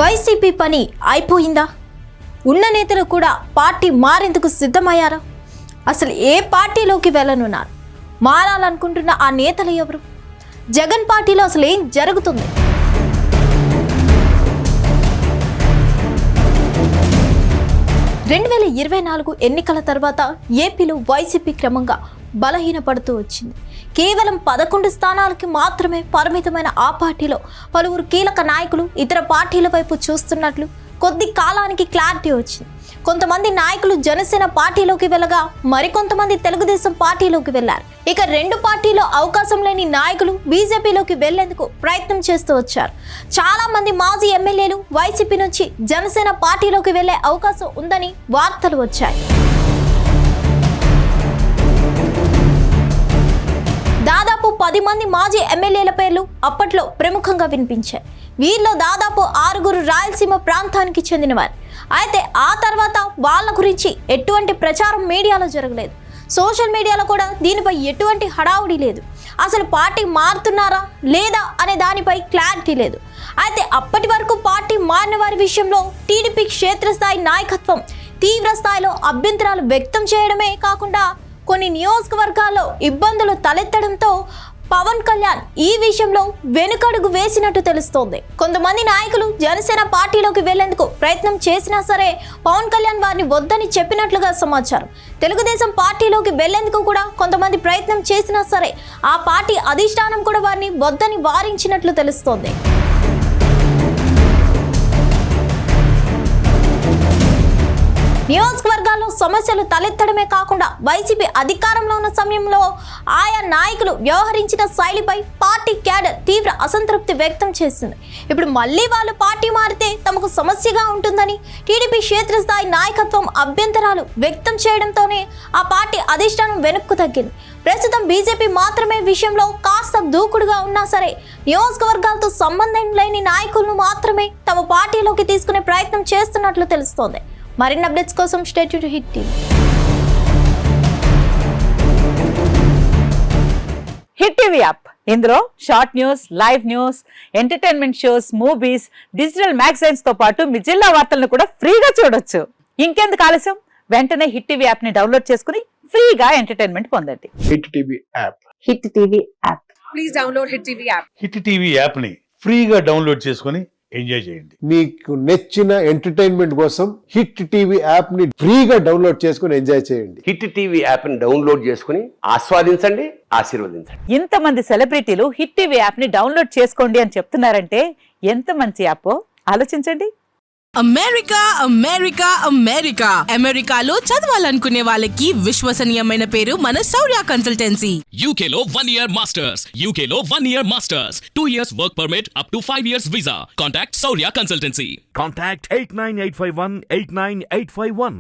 YCP పని అయిపోయిందా? ఉన్న నేతలు కూడా పార్టీ మారేందుకు సిద్ధమయ్యారా? అసలు ఏ పార్టీలోకి వెళ్ళనున్నారు? మారాలనుకుంటున్న ఆ నేతలు ఎవరు? జగన్ పార్టీలో అసలు ఏం జరుగుతుంది? రెండు 2024 ఎన్నికల తర్వాత ఏపీలో వైసీపీ క్రమంగా బలహీనపడుతూ వచ్చింది. కేవలం 11 స్థానాలకి మాత్రమే పరిమితమైన ఆ పార్టీలో పలువురు కీలక నాయకులు ఇతర పార్టీల వైపు చూస్తున్నట్లు కొద్ది కాలానికి క్లారిటీ వచ్చింది. కొంతమంది నాయకులు జనసేన పార్టీలోకి వెళ్ళగా మరికొంతమంది తెలుగుదేశం పార్టీలోకి వెళ్లారు. ఇక రెండు పార్టీలో అవకాశం లేని నాయకులు బీజేపీలోకి వెళ్లేందుకు ప్రయత్నం చేస్తూ వచ్చారు. చాలా మంది మాజీ ఎమ్మెల్యేలు వైసీపీ నుంచి జనసేన పార్టీలోకి వెళ్లే అవకాశం ఉందని వార్తలు వచ్చాయి. దాదాపు 10 మంది మాజీ ఎమ్మెల్యేల పేర్లు అప్పట్లో ప్రముఖంగా వినిపించాయి. వీరిలో దాదాపు 6 రాయలసీమ ప్రాంతానికి చెందినవారు. అయితే ఆ తర్వాత వాళ్ళ గురించి ఎటువంటి ప్రచారం మీడియాలో జరగలేదు. సోషల్ మీడియాలో కూడా దీనిపై ఎటువంటి హడావుడి లేదు. అసలు పార్టీ మారుతున్నారా లేదా అనే దానిపై క్లారిటీ లేదు. అయితే అప్పటి వరకు పార్టీ మారిన వారి విషయంలో టీడీపీ క్షేత్రస్థాయి నాయకత్వం తీవ్ర స్థాయిలో అభ్యంతరాలు వ్యక్తం చేయడమే కాకుండా కొన్ని నియోజకవర్గాల్లో ఇబ్బందులు తలెత్తడంతో పవన్ కళ్యాణ్ ఈ విషయంలో వెనుకడుగు వేసినట్టు తెలుస్తోంది. కొంతమంది నాయకులు జనసేన పార్టీలోకి వెళ్లేందుకు ప్రయత్నం చేసినా సరే పవన్ కళ్యాణ్ వారిని వద్దని చెప్పినట్లుగా సమాచారం. తెలుగుదేశం పార్టీలోకి వెళ్లేందుకు కూడా కొంతమంది ప్రయత్నం చేసినా సరే ఆ పార్టీ అధిష్టానం కూడా వారిని వద్దని వారించినట్లు తెలుస్తోంది. నియోజకవర్గాల్లో సమస్యలు తలెత్తడమే కాకుండా వైసీపీ అధికారంలో ఉన్న సమయంలో ఆయా నాయకులు వ్యవహరించిన శైలిపై పార్టీ క్యాడర్ తీవ్ర అసంతృప్తి వ్యక్తం చేసింది. ఇప్పుడు మళ్ళీ వాళ్ళు పార్టీ మారితే తమకు సమస్యగా ఉంటుందని టీడీపీ క్షేత్రస్థాయి నాయకత్వం అభ్యంతరాలు వ్యక్తం చేయడంతోనే ఆ పార్టీ అధిష్టానం వెనక్కు తగ్గింది. ప్రస్తుతం బీజేపీ మాత్రమే విషయంలో కాస్త దూకుడుగా ఉన్నా సరే నియోజకవర్గాలతో సంబంధం లేని నాయకులను మాత్రమే తమ పార్టీలోకి తీసుకునే ప్రయత్నం చేస్తున్నట్లు తెలుస్తోంది. మరిన్ని అప్డేట్స్ కోసం stay tune to hit TV. Hit TV app, ఇందులో short news, live news, entertainment shows, movies, digital magazines తో పాటు మీ జిల్లా వార్తలను కూడా ఫ్రీగా చూడొచ్చు. ఇంకెందుకు ఆలస్యం, వెంటనే హిట్ టీవీ యాప్ ని డౌన్లోడ్ చేసుకుని ఫ్రీగా ఎంటర్టైన్మెంట్ పొందండి. Hit TV app. Hit TV app. Please download hit TV app. Hit TV app ని ఫ్రీగా డౌన్లోడ్ చేసుకుని ఎంజాయ్ చేయండి. మీకు నచ్చిన ఎంటర్టైన్మెంట్ కోసం హిట్ టీవీ యాప్ ని ఫ్రీగా డౌన్లోడ్ చేసుకుని ఎంజాయ్ చేయండి. హిట్ టీవీ యాప్ ని డౌన్లోడ్ చేసుకుని ఆస్వాదించండి, ఆశీర్వదించండి. ఇంతమంది సెలబ్రిటీలు హిట్ టీవీ యాప్ ని డౌన్లోడ్ చేసుకోండి అని చెప్తున్నారంటే ఎంత మంచి యాప్ ఆలోచించండి. అమెరికా అమెరికా అమెరికా అమెరికాలో చదవాలనుకునే వాళ్ళకి విశ్వసనీయమైన పేరు మన శౌర్య కన్సల్టెన్సీ. UK లో 1 year masters. UK లో 1 year masters. 2 years work permit up to 5 years visa. Contact Saurya Consultancy. Contact 89851 89851.